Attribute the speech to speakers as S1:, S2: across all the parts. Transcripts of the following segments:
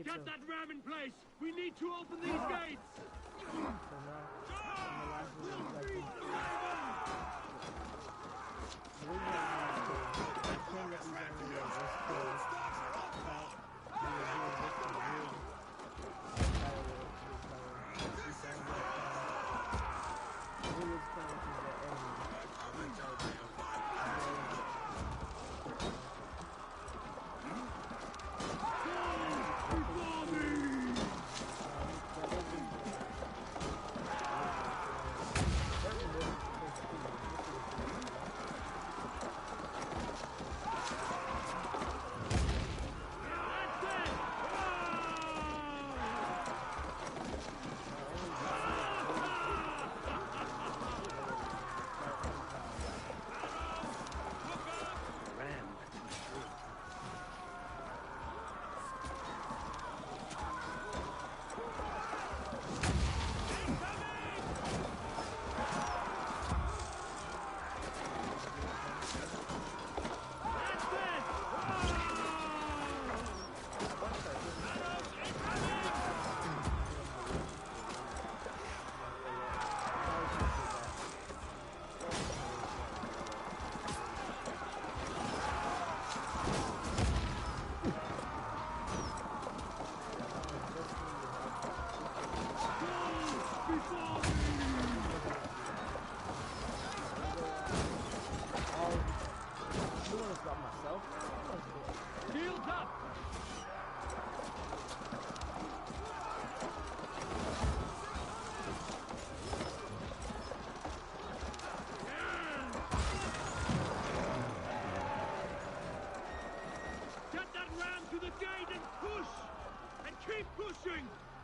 S1: Get that ram in place! We need to open these gates!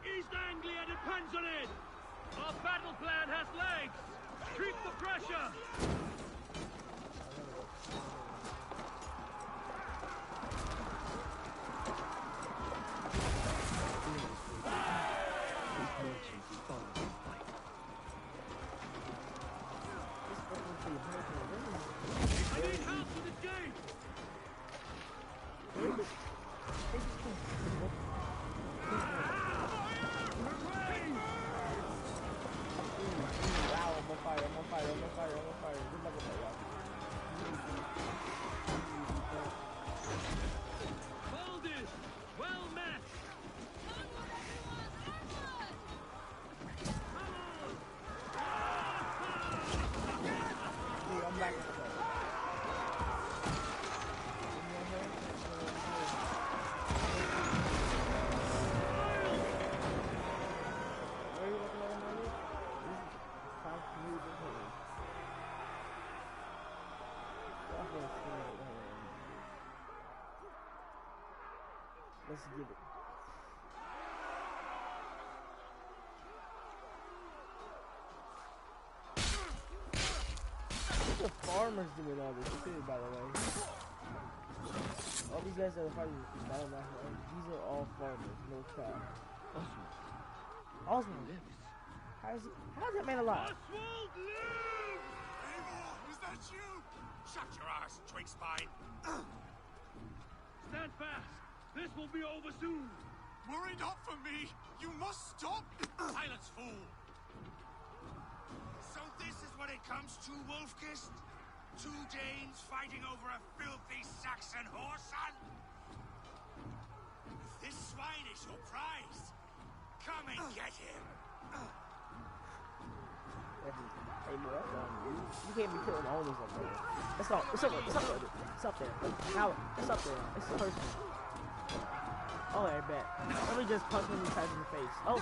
S1: East Anglia depends on it! Our battle plan has legs! Keep the pressure! I need help with the gate!
S2: I'm on fire. Good luck with that, y'all.
S1: Hold it! Well met!
S2: Dude, I'm back in the play. Where are you looking at, man? Let's get it. The farmers doing all this shit, by the way. All these guys that are fighting Vallhla, these are all farmers, no cap. Oswald lives. How's that man alive?
S1: Oswald lives!
S3: Eivor, is that you? Shut your ass, twig spine.
S1: Stand fast. This will be over soon.
S3: Worry not for me. You must stop.
S4: Silence, fool. So this is what it comes to, Wolfkist? 2 Danes fighting over a filthy Saxon whoreson? This swine is your prize. Come and get him.
S2: Hey, boy, you can't be killing all these up there. It's up there. Now, it's up there. It's personal. Oh, I bet. Let me just punch him in the face. Oh,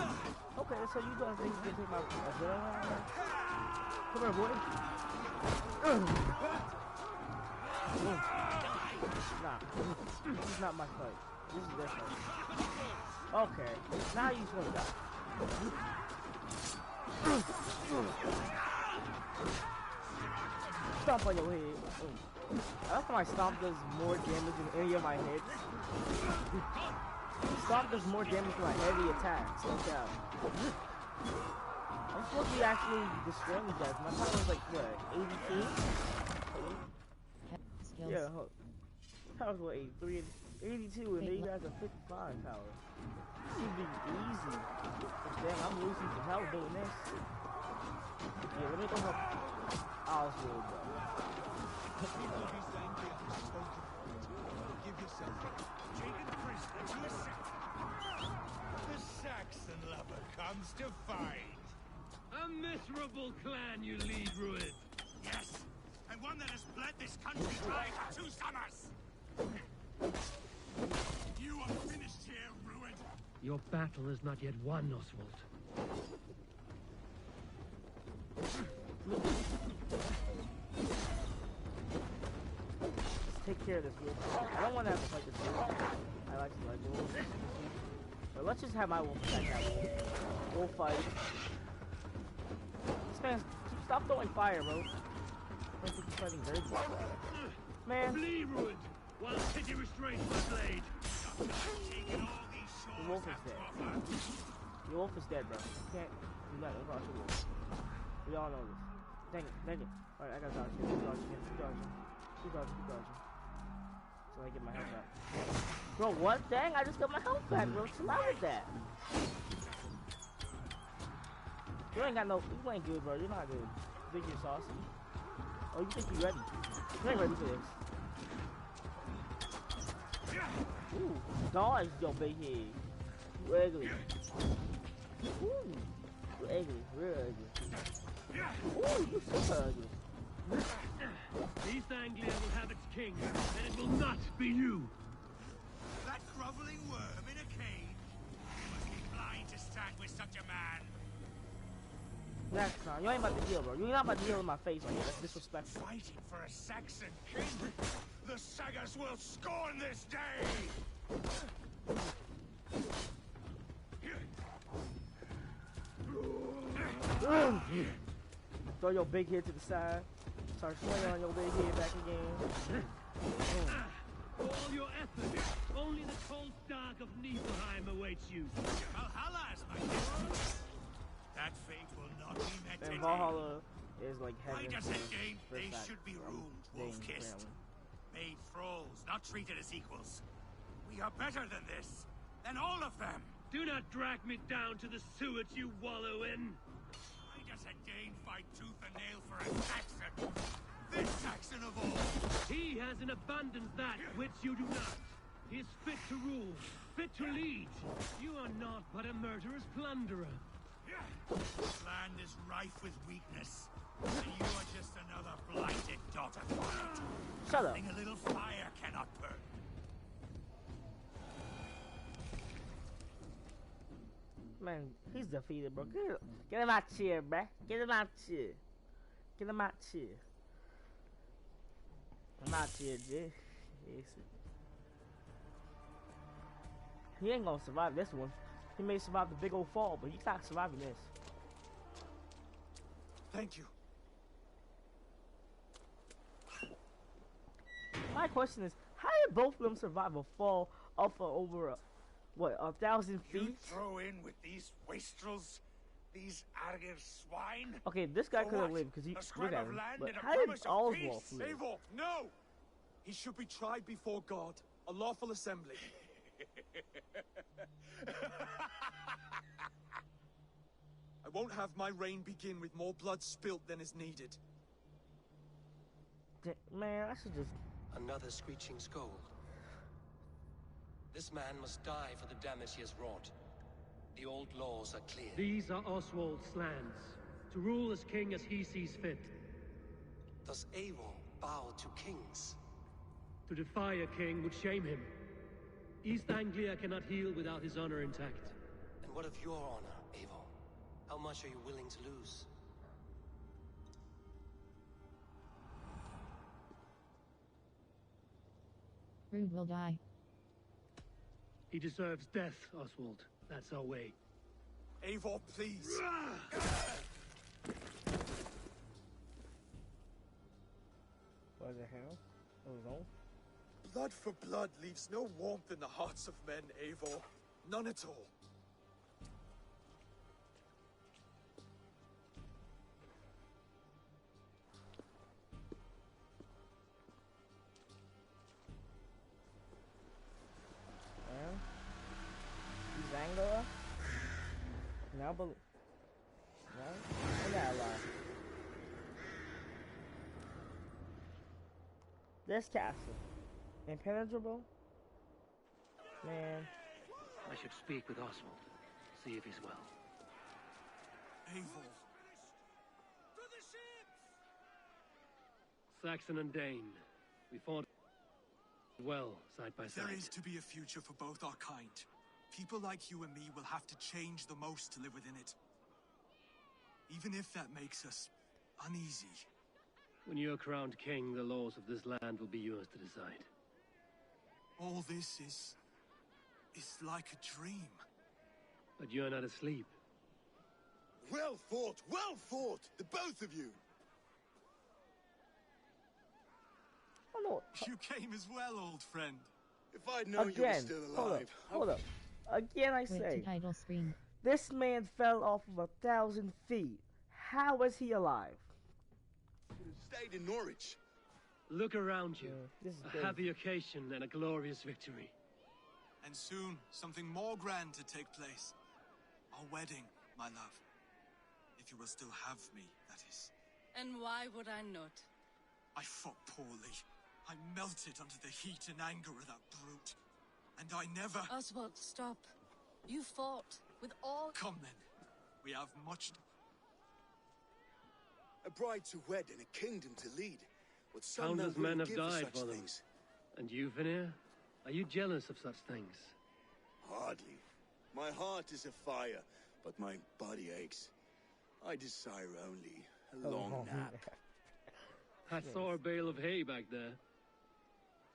S2: okay, so you don't think you can take my adrenaline? Come here, boy. Nah, this is not my fight. This is their fight. Okay, now you're gonna die. Stomp on your head. I like how my stomp does more damage than any of my hits. Stomp does more damage than my heavy attacks. Look out. I'm supposed to be actually destroying these guys. My power is like, what, 82? Yeah, power's what, 83, 82, and these guys are 55 power. should be easy. But damn, I'm losing some health doing this. Yeah, let me go help Oswald, bro.
S3: People of East Anglia have spoken. Give yourself
S4: Taken prisoner to a Saxon. The Saxon lover comes to fight.
S1: A miserable clan you lead, Ruin.
S4: Yes, and one that has bled this country dry for 2 summers. You are finished here, Ruin.
S1: Your battle is not yet won, Oswald.
S2: Let's take care of this wolf. I don't want to have to fight this wolf. I like to fight the wolf. But let's just have my wolf attack that wolf. Wolf fight. This man, stop throwing fire, bro. I think he's fighting dirty. Man.
S1: Flee, Ruin, while pity restrains my blade.
S4: Taking all these
S2: The
S4: shores
S2: wolf is
S4: have to
S2: dead.
S4: offer.
S2: The wolf is dead, bro. You can't do nothing across the wolf. We all know this. Dang it, dang it. Alright, I gotta dodge him. Keep dodging him. Keep dodging. Keep dodging, keep dodging. Till I get my health back. Bro, what? Dang, I just got my health back, bro. Chill out with that. You ain't got no. You ain't good, bro. You're not good. You think you're saucy? Oh, you think you're ready? You ain't ready for this. Ooh, dodge, yo, big head. You ugly. Ooh, you ugly, real ugly. Ooh, you super ugly.
S1: East Anglia will have its king, and it will not be you.
S4: That groveling worm in a cage must be blind to stand with such a man.
S2: That's not. You ain't about to heal, bro. You're not about to heal in my face like that. That's disrespectful.
S4: Fighting for a Saxon king. The sagas will scorn this day.
S2: Throw your big head to the side. Start swinging on your big head back again.
S1: For all your effort, only the cold dark of Niflheim awaits you.
S4: Valhalla is my king. That fate will not be met
S2: And
S4: today.
S2: Valhalla is like heaven.
S4: Right as a Dane,
S2: for
S4: they
S2: that,
S4: should be ruled,
S2: Dane
S4: wolf-kissed.
S2: family.
S4: Made thralls, not treated as equals. We are better than this, than all of them.
S1: Do not drag me down to the sewage you wallow in.
S4: Why does a Dane fight tooth and nail for a Saxon? This Saxon of all.
S1: He has in abundance that which you do not. He is fit to rule, fit to lead. You are not but a murderous plunderer.
S4: This land is rife with weakness, and you are just another blighted dot of light.
S2: Shut up.
S4: Nothing a little fire cannot burn.
S2: Man, he's defeated, bro. Get him out here, bruh. Get him out here. Get him out here. I'm out here, Jay. He ain't gonna survive this one. He may survive the big old fall, but he's not surviving this.
S3: Thank you.
S2: My question is, how did both of them survive a fall up for over, what, 1,000
S4: You
S2: feet?
S4: throw in with these wastrels, these Argir swine.
S2: Okay, this guy
S4: For
S2: could have
S4: what?
S2: lived because he
S4: A
S2: look
S4: scrap
S2: at
S4: of
S2: him.
S4: land
S2: But
S4: and a
S2: how did
S4: promise of
S2: Oswald
S4: peace?
S2: live?
S3: Eivor, no! He should be tried before God, a lawful assembly. I won't have my reign begin with more blood spilt than is needed.
S2: Man, I should just.
S5: Another screeching scold. This man must die for the damage he has wrought. The old laws are clear.
S1: These are Oswald's lands, to rule as king as he sees fit.
S5: Does Eivor bow to kings?
S1: To defy a king would shame him. East Anglia cannot heal without his honor intact.
S5: And what of your honor, Eivor? How much are you willing to lose?
S6: Rude will die.
S1: He deserves death, Oswald. That's our way.
S3: Eivor, please.
S2: What the hell? What was on?
S3: Blood for blood leaves no warmth in the hearts of men, Eivor. None at all.
S2: Man. He's Anglo I believe. No? I'm not alive. This castle. Impenetrable? Man.
S1: I should speak with Oswald. See if he's well.
S3: Eivor.
S1: Saxon and Dane. We fought well side by side.
S3: There is to be a future for both our kind. People like you and me will have to change the most to live within it. Even if that makes us uneasy.
S1: When you're crowned king, the laws of this land will be yours to decide.
S3: All this is like a dream.
S1: But you're not asleep.
S7: Well fought, the both of you.
S2: Oh no.
S3: You came as well, old friend.
S7: If I'd known you were
S2: Again.
S7: still
S2: Hold
S7: alive.
S2: up. Hold up. Again, I
S6: Wait to
S2: say.
S6: title screen.
S2: This man fell off of 1,000 feet. How is he alive?
S7: Stayed in Norwich.
S1: Look around you.
S2: This is
S1: A
S2: crazy.
S1: happy occasion and a glorious victory.
S3: And soon, something more grand to take place. Our wedding, my love. If you will still have me, that is.
S8: And why would I not?
S3: I fought poorly. I melted under the heat and anger of that brute. And I never...
S8: Oswald, stop. You fought with all...
S3: Come then. We have much...
S7: A bride to wed and a kingdom to lead. What some
S1: Countless
S7: men
S1: men have
S7: give for
S1: died
S7: such
S1: for them.
S7: things.
S1: And you, Vanir? Are you jealous of such things?
S7: Hardly. My heart is afire, but my body aches. I desire only a long nap.
S1: I saw a bale of hay back there.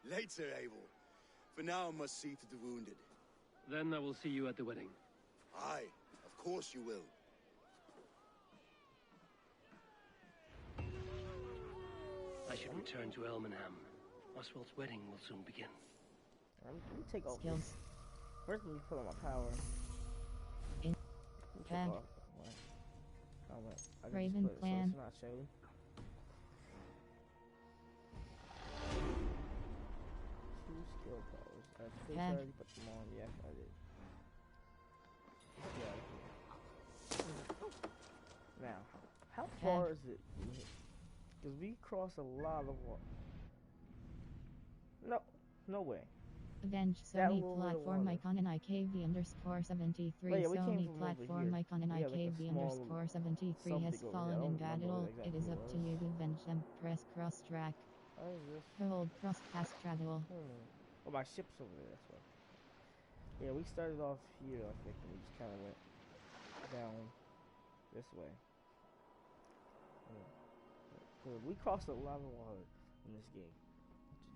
S7: Later, Abel. For now, I must see to the wounded.
S1: Then I will see you at the wedding.
S7: Aye, of course you will.
S1: I should return to Elmenham. Oswald's wedding will soon begin.
S2: Let me take off.
S6: Skills.
S2: First, let me put on my power.
S6: In-
S2: Let me take
S6: Back.
S2: off. What? Oh, wait. I can
S6: Raven
S2: just put it
S6: plan.
S2: So it's not showy. Two skill powers. I think I
S6: Back.
S2: already put them on. Yeah, I did. Yeah. Now, how far is it? Because we cross a lot of water. No way.
S6: Avenge
S2: That
S6: Sony
S2: little bit of
S6: platform
S2: water.
S6: icon and IKV underscore 73.
S2: Oh, yeah, we came
S6: Sony
S2: from over
S6: platform
S2: here.
S6: icon and
S2: We have, like, a
S6: IKV
S2: small
S6: underscore 73 has
S2: something over here. I
S6: fallen
S2: don't
S6: in
S2: remember
S6: battle.
S2: what
S6: It
S2: exactly
S6: is
S2: it
S6: up to
S2: was.
S6: you to avenge them. Press cross track.
S2: What is this?
S6: Hold cross fast travel.
S2: Oh, my ship's over there, that's why. Yeah, we started off here, I think, and we just kind of went down this way. So we crossed a lot of water in this game.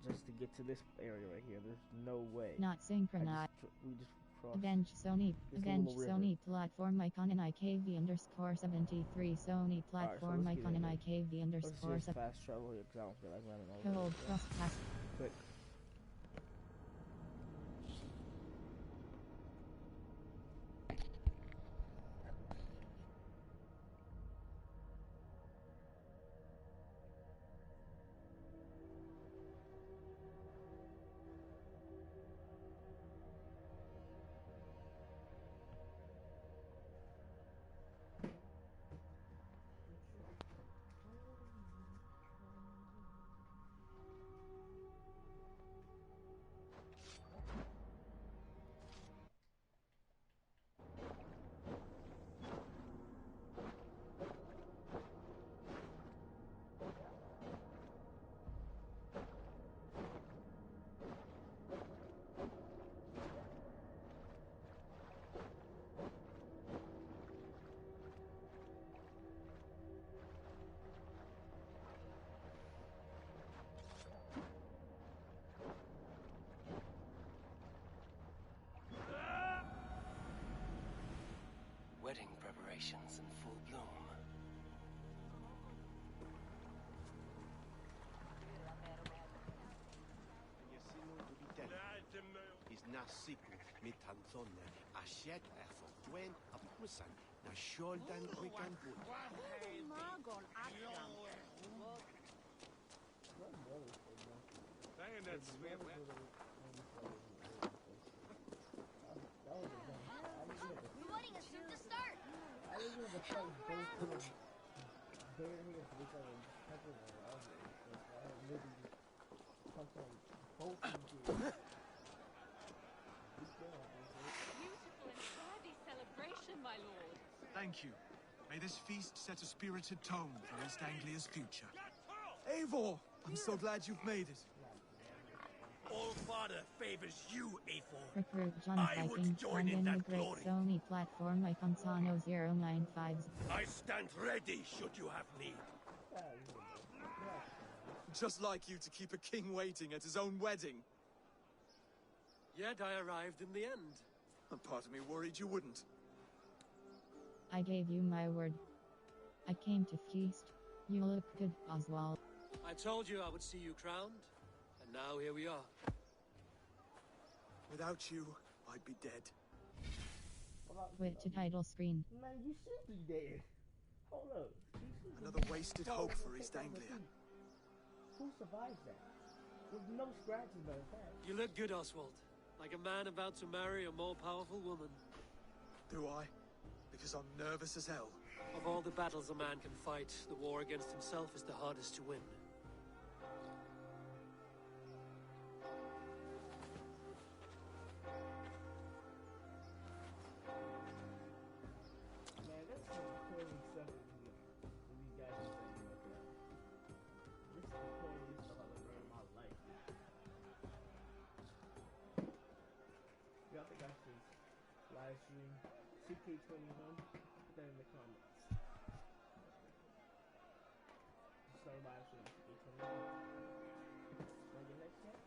S2: Just to get to this area right here. There's no way.
S6: Not synchronized.
S2: We just crossed.
S6: Avenge Sony.
S2: this
S6: Avenge
S2: little river.
S6: Sony platform icon and IKV underscore 73. Sony platform
S2: let's get
S6: icon
S2: in
S6: and
S2: there.
S6: IKV
S2: Let's
S6: underscore
S2: just
S6: 7.
S2: fast travel here because I don't feel like running over.
S6: Hold
S2: it.
S6: cross fast.
S2: Quick.
S5: Wedding preparations in full bloom.
S9: Is nasiku mitanthone ashet erfotwen apmusan na sholdan wikan put.
S10: The wedding is soon to start.
S2: They're here for each other. That's what they're all here. So I have literally punched on both of you.
S8: Beautiful and worthy celebration, my lord.
S3: Thank you. May this feast set a spirited tone for East Anglia's future. Eivor! I'm so glad you've made it.
S4: All Father favors you, Eivor.
S6: Recruit John
S4: I would
S6: Viking
S4: join
S6: and
S4: in
S6: in the
S4: that
S6: great
S4: glory.
S6: Sony platform Iconsano 095.
S4: I stand ready should you have need.
S3: Just like you to keep a king waiting at his own wedding.
S5: Yet I arrived in the end.
S3: A part of me worried you wouldn't.
S6: I gave you my word. I came to feast. You look good, Oswald.
S5: I told you I would see you crowned, and now here we are.
S3: Without you, I'd be dead.
S6: Quit to title screen.
S2: Man, you should be dead. Hold up.
S3: Another wasted hope for East Anglia.
S2: Who survives that? With no scratches by the time.
S5: You look good, Oswald. Like a man about to marry a more powerful woman.
S3: Do I? Because I'm nervous as hell.
S5: Of all the battles a man can fight, the war against himself is the hardest to win.
S2: Man, that's some crazy stuff when these guys are saying about that. This is the craziest stuff I've ever heard in my life. Y'all think I should live stream CK21? Put that in the comments. Just start live stream CK21. Wanna get next yet?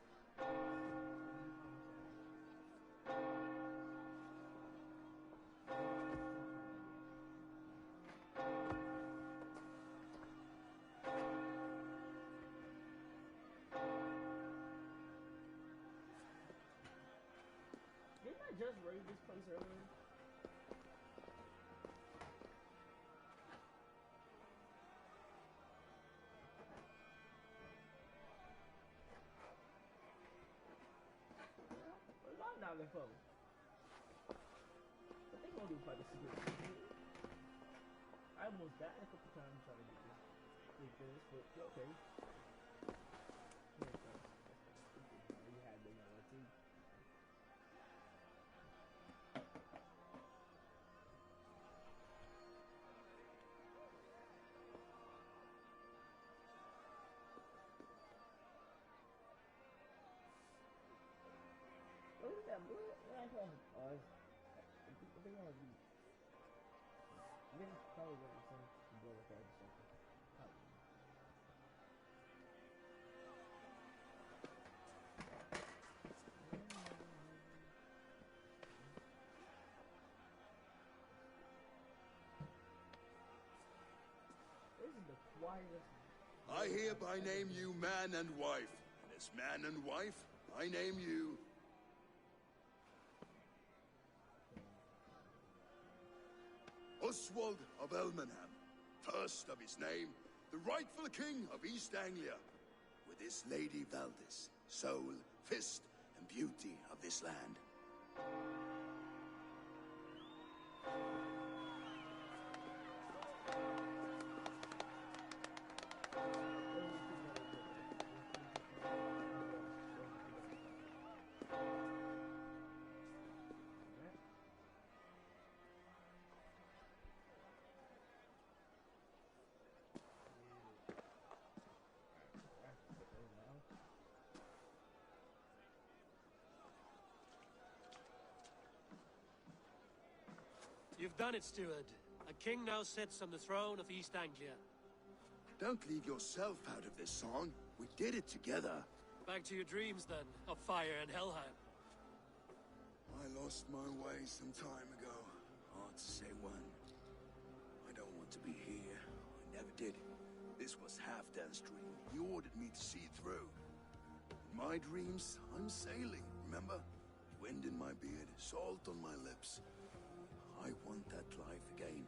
S2: Didn't I just raid this place earlier? A lot now left over. But they gonna do quite a secret. I almost died a couple times trying to get this, but okay. Yeah, you had been on too. What is that? Oh, I think I have to be. This is probably what I'm saying. Go with that or something. This is the quietest.
S7: I hereby name you man and wife. And as man and wife, I name you... Oswald of Elmenham, first of his name, the rightful king of East Anglia, with his lady Valdis, soul, fist, and beauty of this land.
S5: You've done it, steward. A king now sits on the throne of East Anglia.
S7: Don't leave yourself out of this song. We did it together.
S5: Back to your dreams, then, of fire and Helheim.
S7: I lost my way some time ago. Hard to say when. I don't want to be here. I never did. This was Halfdan's dream. He ordered me to see it through. In my dreams, I'm sailing, remember? Wind in my beard, salt on my lips. I want that life again.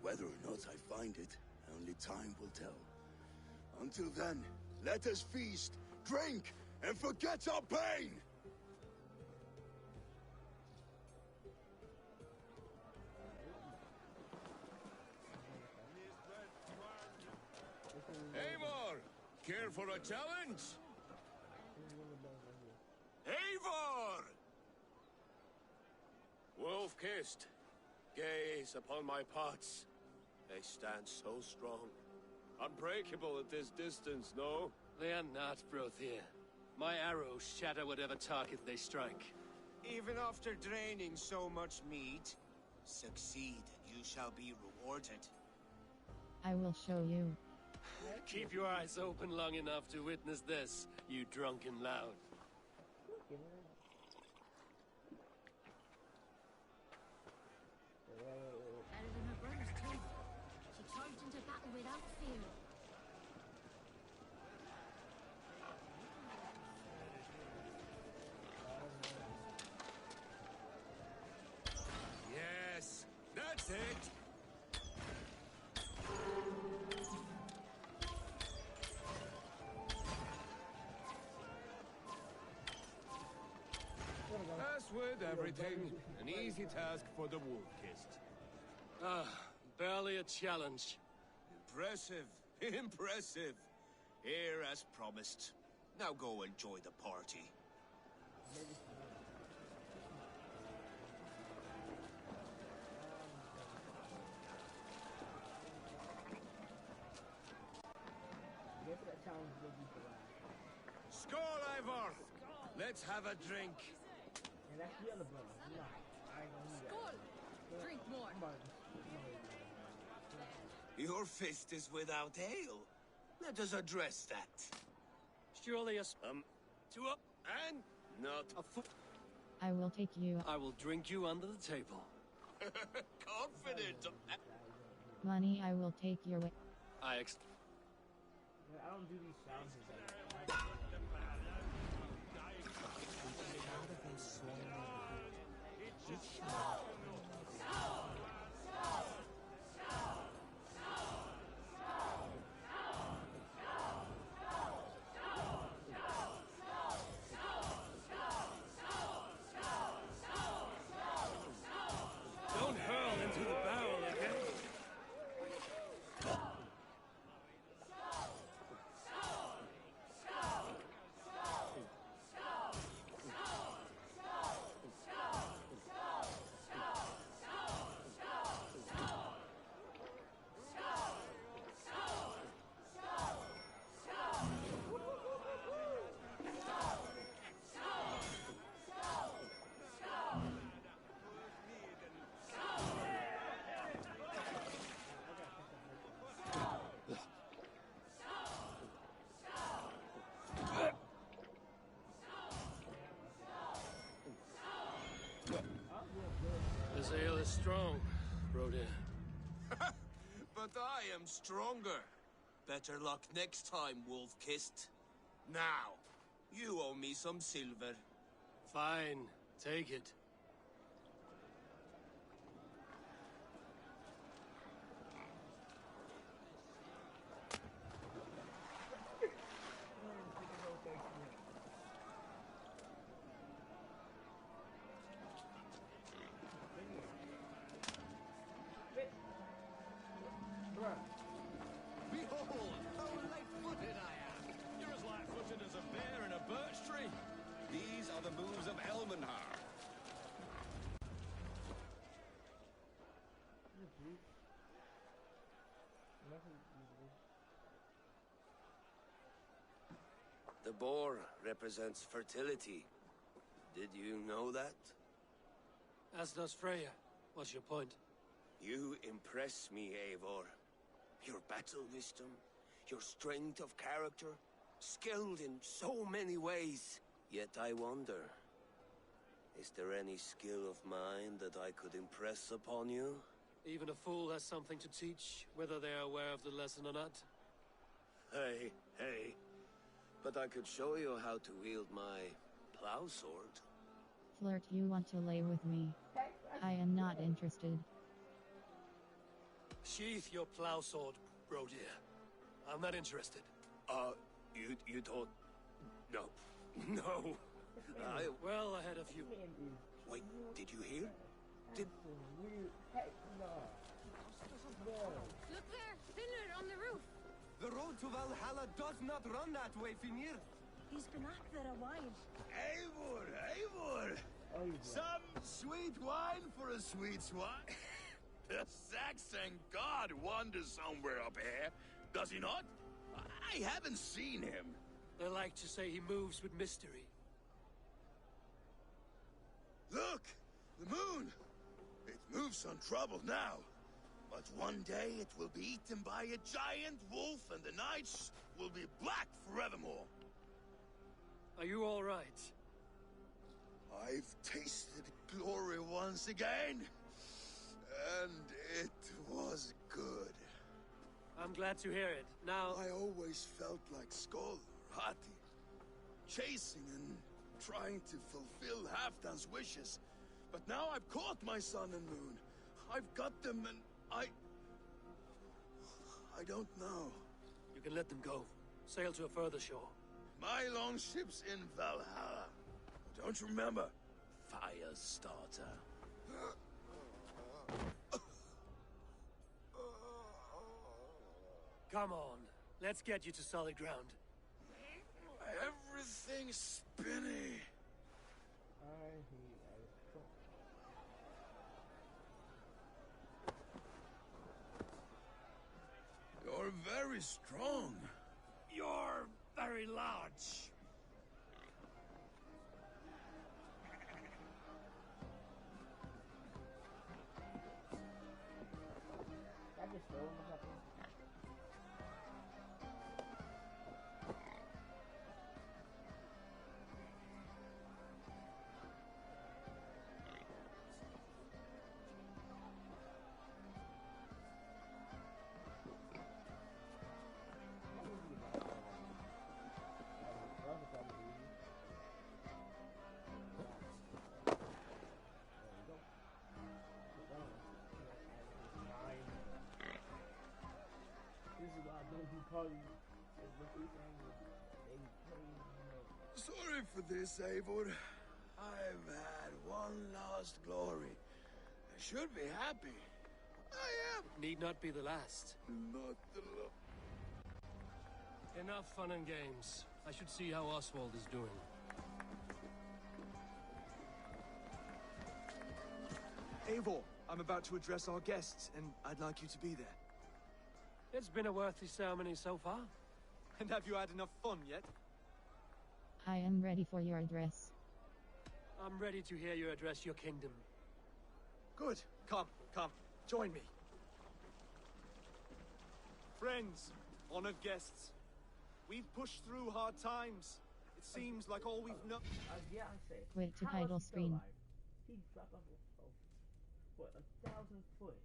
S7: Whether or not I find it, only time will tell. Until then, let us feast, drink, and forget our pain!
S4: Care for a challenge? Eivor!
S9: Wolf-kissed, gaze upon my pots. They stand so strong. Unbreakable at this distance, no?
S5: They are not, Brothir. My arrows shatter whatever target they strike.
S4: Even after draining so much meat, succeed and you shall be rewarded.
S6: I will show you.
S5: Keep your eyes open long enough to witness this, you drunken lout.
S8: Better than her brothers too. She charged into battle without fear.
S4: Yes, that's it.
S9: As with everything, an easy task for the wolf-kissed.
S5: Ah, barely a challenge.
S4: Impressive, impressive. Here as promised. Now go enjoy the party. Skål, Eivor! Let's have a drink.
S2: And that's the other brother. No, I ain't gonna do that.
S8: Skål! Drink more.
S4: Your fist is without ale. Let us address that.
S5: Surely a
S4: Two up and not
S5: a foot.
S6: I will take you.
S5: I will drink you under the table.
S4: confident.
S6: Money, I will take your way.
S5: I
S2: don't do these sounds.
S5: Don't hurl into the barrel again. This ale is strong, Brodir.
S4: But I am stronger. Better luck next time, Wolf-kissed. Now, you owe me some silver.
S5: Fine, take it.
S9: Behold, how light-footed I am! You're as light-footed as a bear in a birch tree. These are the moves of Elmenhar.
S4: The boar represents fertility. Did you know that?
S5: As does Freya. What's your point?
S4: You impress me, Eivor. Your battle wisdom, your strength of character, skilled in so many ways. Yet I wonder, is there any skill of mine that I could impress upon you?
S5: Even a fool has something to teach, whether they are aware of the lesson or not.
S4: Hey. But I could show you how to wield my plow sword.
S6: Flirt, you want to lay with me? I am not interested.
S5: Sheath your plow sword, Brodir. I'm not interested.
S4: You don't... No. No.
S5: Well, I had a few...
S4: Wait, did you hear? Did...
S8: Look there! Thinner on the roof!
S10: The road to Valhalla does not run that way, Finir.
S8: He's been up there a while.
S7: Eivor, Eivor!
S2: Oh,
S7: Some sweet wine for a sweet swine. The Saxon god wanders somewhere up here, does he not? I haven't seen him.
S5: They like to say he moves with mystery.
S7: Look! The moon! It moves untroubled now. But one day it will be eaten by a giant wolf and the nights will be black forevermore.
S5: Are you all right?
S7: I've tasted glory once again. And it was good.
S5: I'm glad to hear it. Now...
S7: I always felt like Skoll or Hati. Chasing and trying to fulfill Halfdan's wishes. But now I've caught my sun and moon. I've got them and I don't know.
S5: You can let them go. Sail to a further shore.
S7: My longship's in Vallhla. Don't you remember? Firestarter.
S5: Come on. Let's get you to solid ground.
S7: Everything's spinny. You're very strong.
S5: You're very large.
S2: That just stole my fucking...
S7: Sorry for this, Eivor. I've had one last glory. I should be happy. I am.
S5: Need not be the last.
S7: Not the
S5: Enough fun and games. I should see how Oswald is doing.
S3: Eivor, I'm about to address our guests, and I'd like you to be there.
S5: It's been a worthy ceremony so far.
S3: And have you had enough fun yet?
S6: I am ready for your address.
S5: I'm ready to hear you address your kingdom.
S3: Good. Come, join me. Friends, honored guests, we've pushed through hard times. It seems like all we've known...
S2: yeah, I say.
S6: Wait to
S2: How
S6: title
S2: is he still
S6: screen.
S2: alive? He dropped off what, 1,000-foot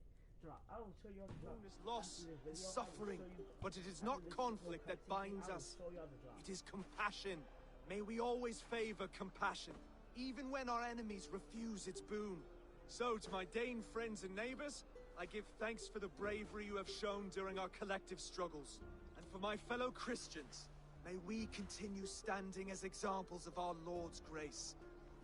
S2: drop. I will show you all the drop.
S3: Is loss
S2: After this
S3: and
S2: video, I will
S3: suffering,
S2: show you-
S3: but it is
S2: after
S3: not
S2: this
S3: conflict that
S2: cutscene,
S3: binds
S2: I will
S3: us.
S2: show you all the drop.
S3: It is compassion. May we always favor compassion, even when our enemies refuse its boon. So, to my Dane friends and neighbors, I give thanks for the bravery you have shown during our collective struggles. And for my fellow Christians, may we continue standing as examples of our Lord's grace.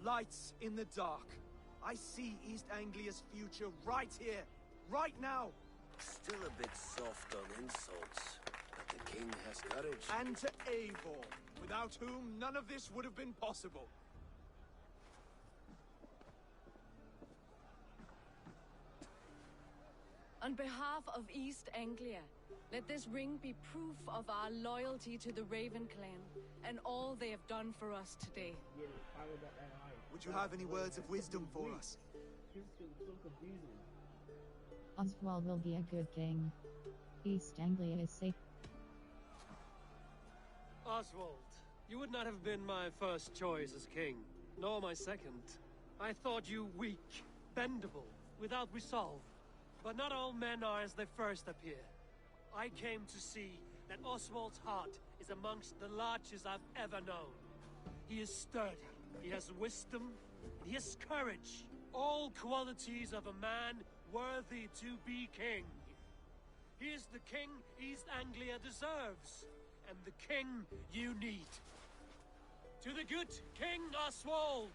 S3: Lights in the dark. I see East Anglia's future right here, right now.
S4: Still a bit soft on insults, but the king has courage.
S3: And to Eivor, without whom none of this would have been possible.
S11: On behalf of East Anglia, let this ring be proof of our loyalty to the Raven clan and all they have done for us today.
S3: Would you have any words of wisdom for us?
S2: So confusing.
S6: Oswald will be a good king. East Anglia is safe.
S5: Oswald, you would not have been my first choice as king, nor my second. I thought you weak, bendable, without resolve. But not all men are as they first appear. I came to see that Oswald's heart is amongst the largest I've ever known. He is sturdy, he has wisdom, and he has courage. All qualities of a man worthy to be king. He is the king East Anglia deserves, and the king you need. To the good King Oswald!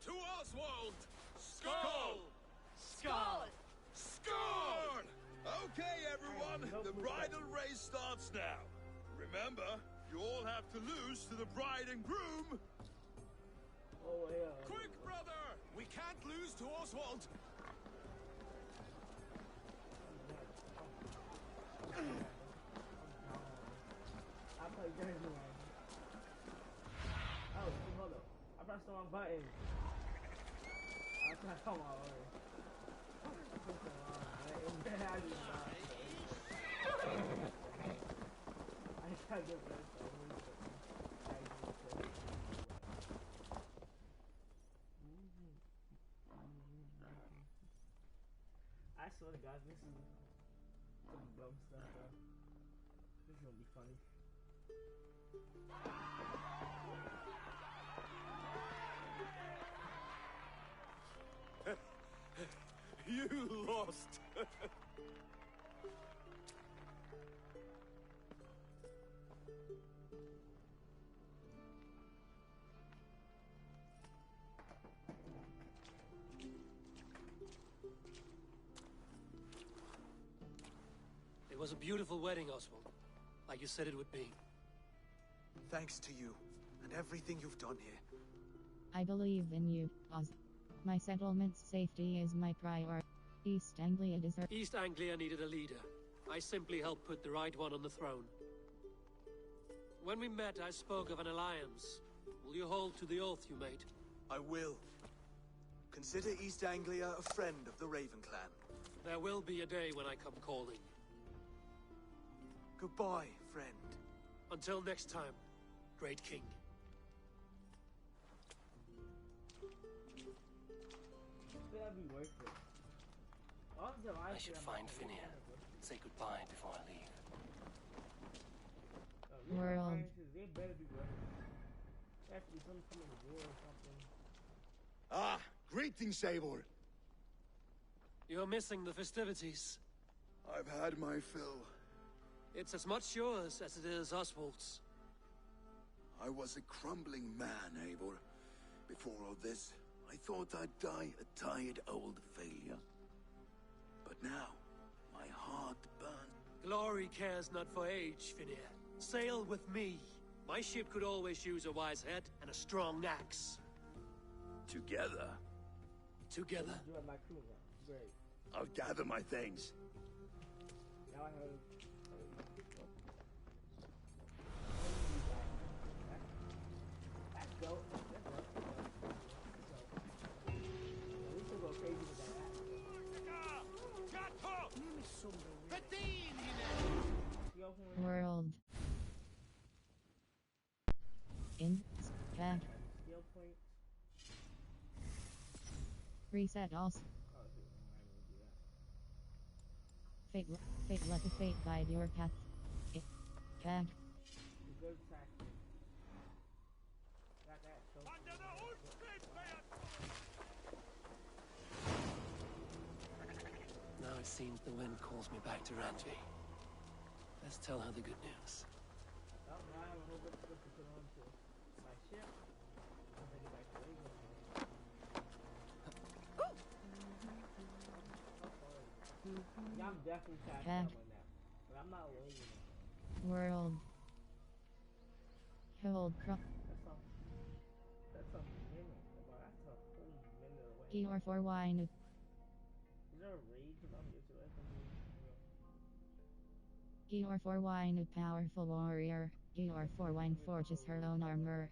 S7: To Oswald!
S5: Skull!
S11: Skull!
S7: Score! Okay, everyone, the bridal race starts now. Remember, you all have to lose to the bride and groom.
S2: Oh, yeah.
S3: Quick, brother! We can't lose to Oswald!
S2: I play Jersey man. Oh, hold up. I pressed the wrong button. I was trying to come on over. I pressed the wrong button. I just I tried to press the wrong button. I swear to God, this is some dumb stuff, bro. This is gonna be funny.
S3: You lost!
S5: It was a beautiful wedding, Oswald. Like you said it would be.
S3: Thanks to you, and everything you've done here.
S6: I believe in you, Oz. My settlement's safety is my priority. East Anglia deserves.
S5: East Anglia needed a leader. I simply helped put the right one on the throne. When we met, I spoke of an alliance. Will you hold to the oath you made?
S3: I will. Consider East Anglia a friend of the Raven clan.
S5: There will be a day when I come calling.
S3: Goodbye, friend.
S5: Until next time, Great King.
S2: I
S12: should find Finir and say goodbye before I leave.
S6: World.
S2: They better be worth it. There has to be some kind of war or something.
S7: Ah, greetings, Eivor.
S5: You're missing the festivities.
S7: I've had my fill.
S5: It's as much yours as it is Oswald's.
S7: I was a crumbling man, Eivor. Before all this, I thought I'd die a tired old failure. But now, my heart burns.
S5: Glory cares not for age, Finir. Sail with me. My ship could always use a wise head and a strong axe.
S7: Together,
S5: Together.
S2: You have my crew now. Great.
S7: I'll gather my things.
S2: Now I have. That's dope. That's dope. At least we'll go crazy with that axe.
S6: World. In. Back.
S2: Skill point.
S6: Reset also.
S2: Oh, shoot. I'm not gonna do that.
S6: Fate, let the fate guide your path. Back.
S2: Good tactic. Got that. So
S12: Now it seems the wind calls me back to Ranji. Let's tell her the good news.
S2: oh, now I have a whole bunch of stuff to put on to my ship. I'll take it back to England. Yeah, I'm definitely tapped
S6: Back.
S2: out on that. But I'm not waiting on it.
S6: World. Hold crop.
S2: That's a minute. About that's a whole minute away.
S6: Key or for wine.
S2: Is there a raid? Because I'm used to it.
S6: Key or for wine. A powerful warrior. Key or for wine forges her own armor.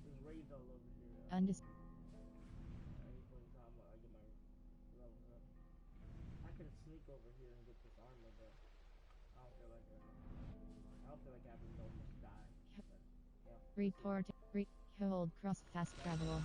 S2: There's raids all over here.
S6: Undis.
S2: At any point in time, I get my level up. I can sneak over here and get this armor, but I don't feel like it. I don't feel like having to almost die. But, yeah.
S6: Report. Hold cross fast travel.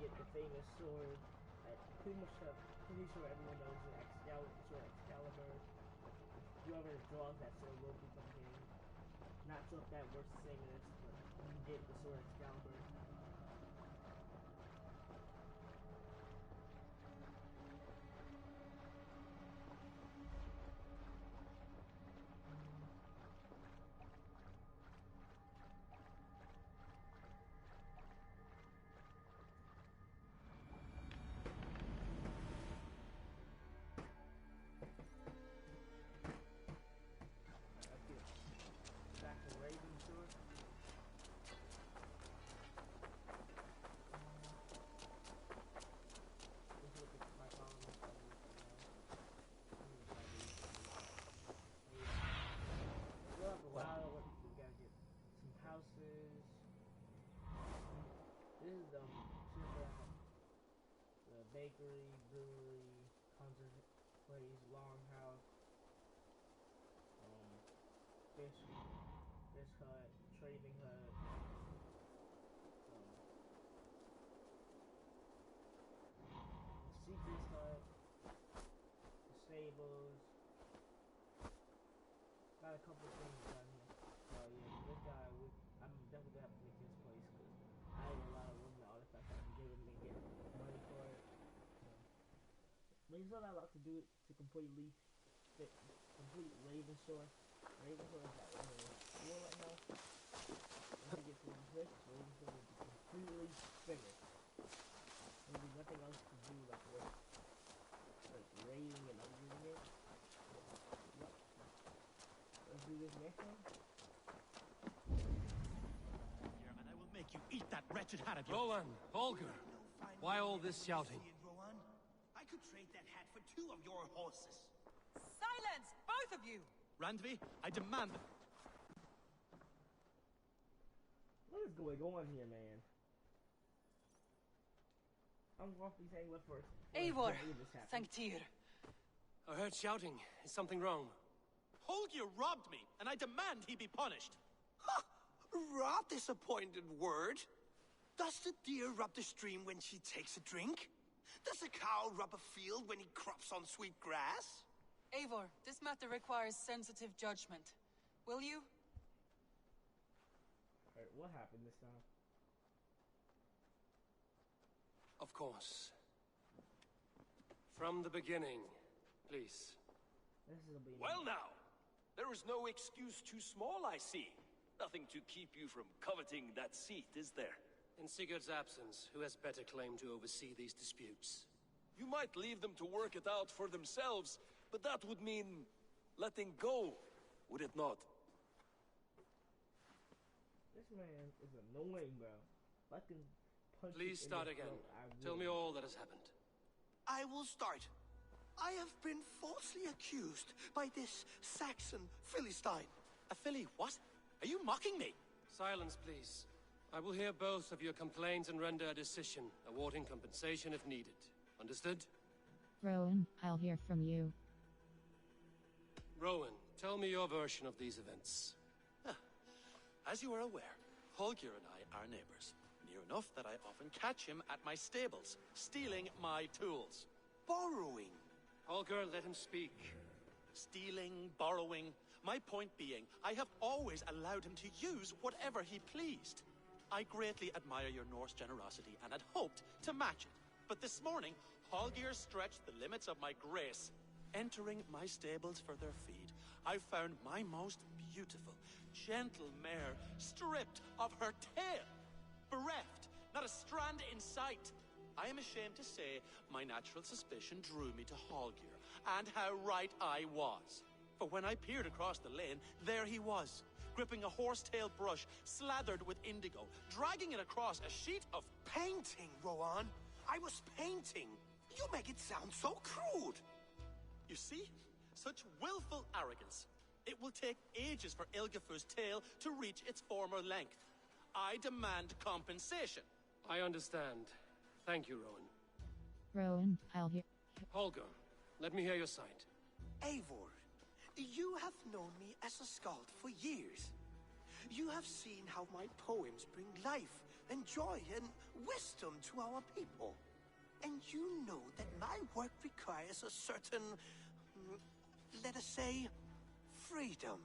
S2: get the famous sword that pretty sure everyone knows is Excalibur. Whoever draws that sword will become king. Not sure if that works the same as this, but you get the sword Excalibur. This is the bakery, brewery, concert place, longhouse, fish hut, trading hut, secret hut, the stables. Got a couple things done here. So yeah, this guy, I'm definitely gonna have to make this place because I have a lot of women artifacts I can give him and get money for it. But he's not allowed to do it to complete Ravenshore. Ravenshore is like in the war right now. Once he gets to this, Ravenshore will be completely finished. There'll be nothing else to do like raiding and upgrading it. Yep. Let's do this next one.
S13: And I will make you eat that wretched hat of yours.
S5: Rowan, Holger, why all this shouting?
S14: I could trade that hat for 2 of your horses.
S11: Silence, both of you!
S13: Randvi, I demand...
S2: What is going on here, man? I'm going to be saying what first.
S11: Eivor, Sanctir.
S5: I heard shouting. Is something wrong?
S13: Holger robbed me, and I demand he be punished.
S14: Ha! Robbed is a pointed word. Does the deer rub the stream when she takes a drink? Does a cow rub a field when he crops on sweet grass?
S11: Eivor, this matter requires sensitive judgment. Will you?
S2: Alright, what happened this time?
S5: Of course. From the beginning, please.
S9: Well now, there is no excuse too small, I see. Nothing to keep you from coveting that seat, is there?
S5: In Sigurd's absence, who has better claim to oversee these disputes?
S9: You might leave them to work it out for themselves, but that would mean letting go, would it not?
S2: This man is annoying, bro. I can punch
S5: Please start again. Tell me all that has happened.
S14: I will start. I have been falsely accused by this Saxon Philistine.
S13: A Philly what? Are you mocking me?
S5: Silence, please. I will hear both of your complaints and render a decision, awarding compensation if needed. Understood?
S6: Rowan, I'll hear from you.
S5: Rowan, tell me your version of these events.
S13: As you are aware, Holger and I are neighbors. Near enough that I often catch him at my stables, stealing my tools.
S14: Borrowing.
S5: Holger, let him speak.
S13: Stealing, borrowing. My point being, I have always allowed him to use whatever he pleased. I greatly admire your Norse generosity and had hoped to match it. But this morning, Holger stretched the limits of my grace. Entering my stables for their feed, I found my most beautiful, gentle mare stripped of her tail. Bereft, not a strand in sight. I am ashamed to say my natural suspicion drew me to Holger, and how right I was. For when I peered across the lane, there he was, gripping a horsetail brush slathered with indigo, dragging it across a sheet of
S14: painting, Rowan. I was painting. You make it sound so crude.
S13: You see? Such willful arrogance. It will take ages for Ilgifu's tail to reach its former length. I demand compensation.
S5: I understand. Thank you, Rowan.
S6: Rowan, I'll hear...
S5: Holger, let me hear your side.
S14: Eivor, you have known me as a skald for years. You have seen how my poems bring life and joy and wisdom to our people. And you know that my work requires a certain, let us say, freedom.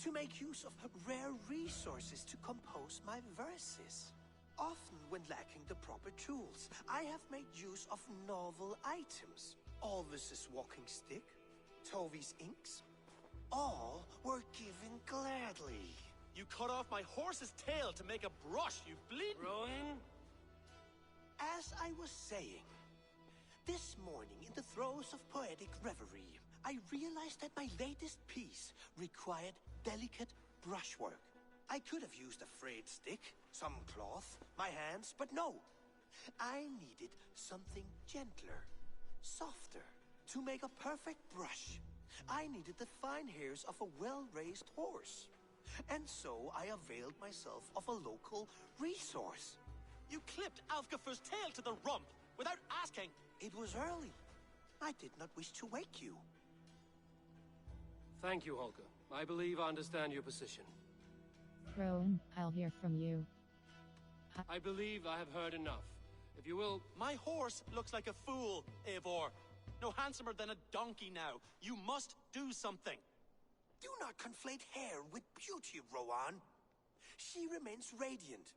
S14: To make use of rare resources to compose my verses. Often when lacking the proper tools, I have made use of novel items. Alvis's walking stick, Tovi's inks, all were given gladly.
S13: You cut off my horse's tail to make a brush, you bleeding...
S5: Rowan?
S14: As I was saying, this morning in the throes of poetic reverie, I realized that my latest piece required delicate brushwork. I could have used a frayed stick, some cloth, my hands, but no. I needed something gentler, softer, to make a perfect brush. I needed the fine hairs of a well-raised horse. And so I availed myself of a local resource.
S13: You clipped Alfgafu's tail to the rump without asking.
S14: It was early. I did not wish to wake you.
S5: Thank you, Holger. I believe I understand your position.
S6: Rowan, I'll hear from you.
S5: I believe I have heard enough. If you will...
S13: My horse looks like a fool, Eivor. No handsomer than a donkey now. You must do something.
S14: Do not conflate hair with beauty, Rowan. She remains radiant.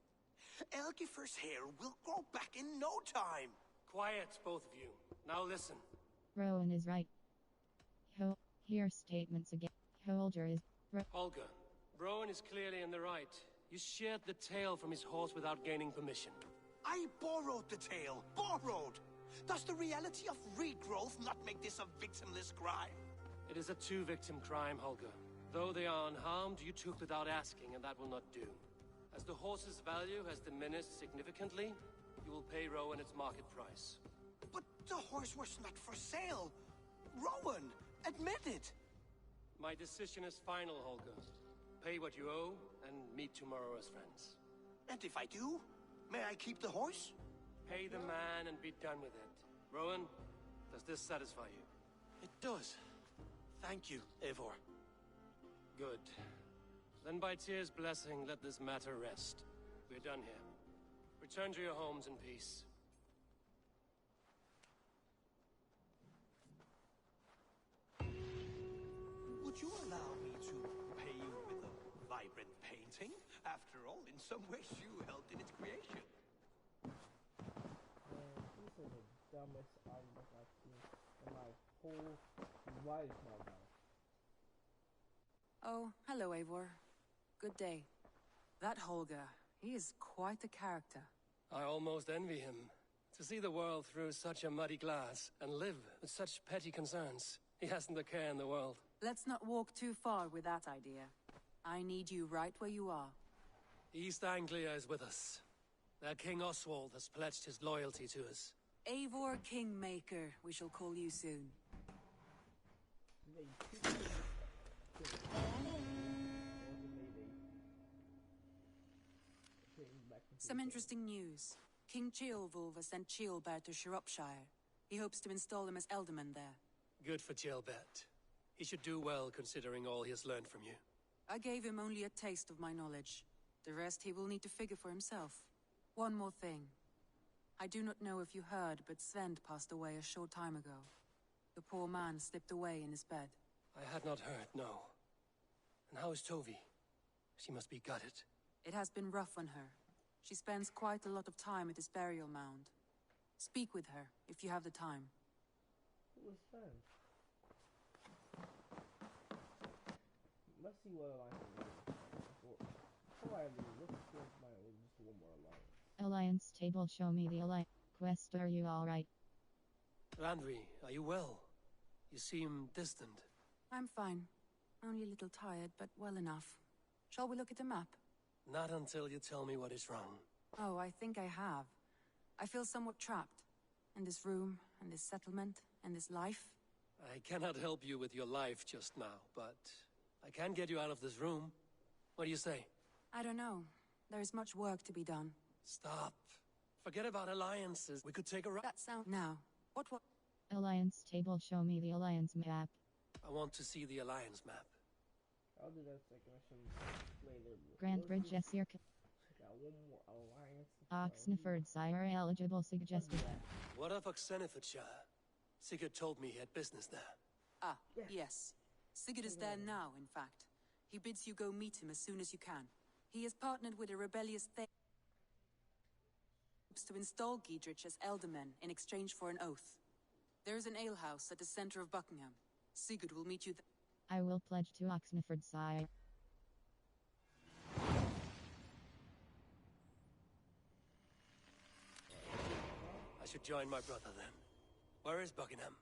S14: Elgifer's hair will grow back in no time.
S5: Quiet, both of you. Now listen.
S6: Rowan is right. Hear statements again. Holger is...
S5: Holger, Rowan is clearly in the right. You sheared the tail from his horse without gaining permission.
S14: I borrowed the tail. Borrowed! Does the reality of regrowth not make this a victimless crime?
S5: It is a two-victim crime, Holger. Though they are unharmed, you took without asking, and that will not do. As the horse's value has diminished significantly, you will pay Rowan its market price.
S14: But the horse was not for sale. Rowan, admit it.
S5: My decision is final, Holger. Pay what you owe, and meet tomorrow as friends.
S14: And if I do, may I keep the horse?
S5: Pay the man and be done with it. Rowan, does this satisfy you?
S13: It does. Thank you, Eivor.
S5: Good. Then by Tyr's blessing, let this matter rest. We're done here. Return to your homes in peace.
S14: Would you allow me to pay you with a vibrant painting? After all, in some ways you helped in its creation.
S2: This is the dumbest argument I've seen in my whole life right now.
S11: Oh, hello, Eivor. Good day. That Holger, he is quite a character.
S5: I almost envy him. To see the world through such a muddy glass and live with such petty concerns. He hasn't a care in the world.
S11: Let's not walk too far with that idea. I need you right where you are.
S5: East Anglia is with us. Their King Oswald has pledged his loyalty to us.
S11: Eivor Kingmaker, we shall call you soon. Some interesting news. King Ceolwulf has sent Ceolbert to Shropshire. He hopes to install him as Elderman there.
S5: Good for Ceolbert. He should do well considering all he has learned from you.
S11: I gave him only a taste of my knowledge. The rest he will need to figure for himself. One more thing. I do not know if you heard, but Svend passed away a short time ago. The poor man slipped away in his bed.
S5: I had not heard, no. And how is Tovi? She must be gutted.
S11: It has been rough on her. She spends quite a lot of time at his burial mound. Speak with her, if you have the time.
S2: Who is Svend? Let's see what alliance is. Let's get just one more alliance.
S6: Alliance table, show me the alliance. Quest, are you alright?
S5: Randvi, are you well? You seem distant.
S11: I'm fine. Only a little tired, but well enough. Shall we look at the map?
S5: Not until you tell me what is wrong.
S11: Oh, I think I have. I feel somewhat trapped. In this room, in this settlement, in this life.
S5: I cannot help you with your life just now, but I can get you out of this room. What do you say?
S11: I don't know. There is much work to be done.
S5: Stop. Forget about alliances. We could take a ride.
S11: That sound... Now. What?
S6: Alliance table, show me the alliance map.
S5: I want to see the alliance map.
S2: I'll do that second mission later.
S6: Grand Bridge Esir.
S2: Got one more alliance.
S6: Oxenford Sire eligible suggested.
S12: What of Oxenfordshire? Sigurd told me he had business there.
S11: Ah, yes. Sigurd is there now, in fact. He bids you go meet him as soon as you can. He has partnered with a rebellious to install Giedrich as elderman in exchange for an oath. There is an alehouse at the center of Buckingham. Sigurd will meet you there.
S6: I will pledge to Oxenford Sire.
S12: I should join my brother then. Where is Buckingham?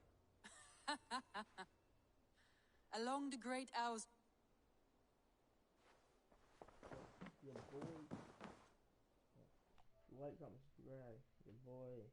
S11: Along the Great Owls.
S2: Your boy. Like, comment, subscribe. Your boy.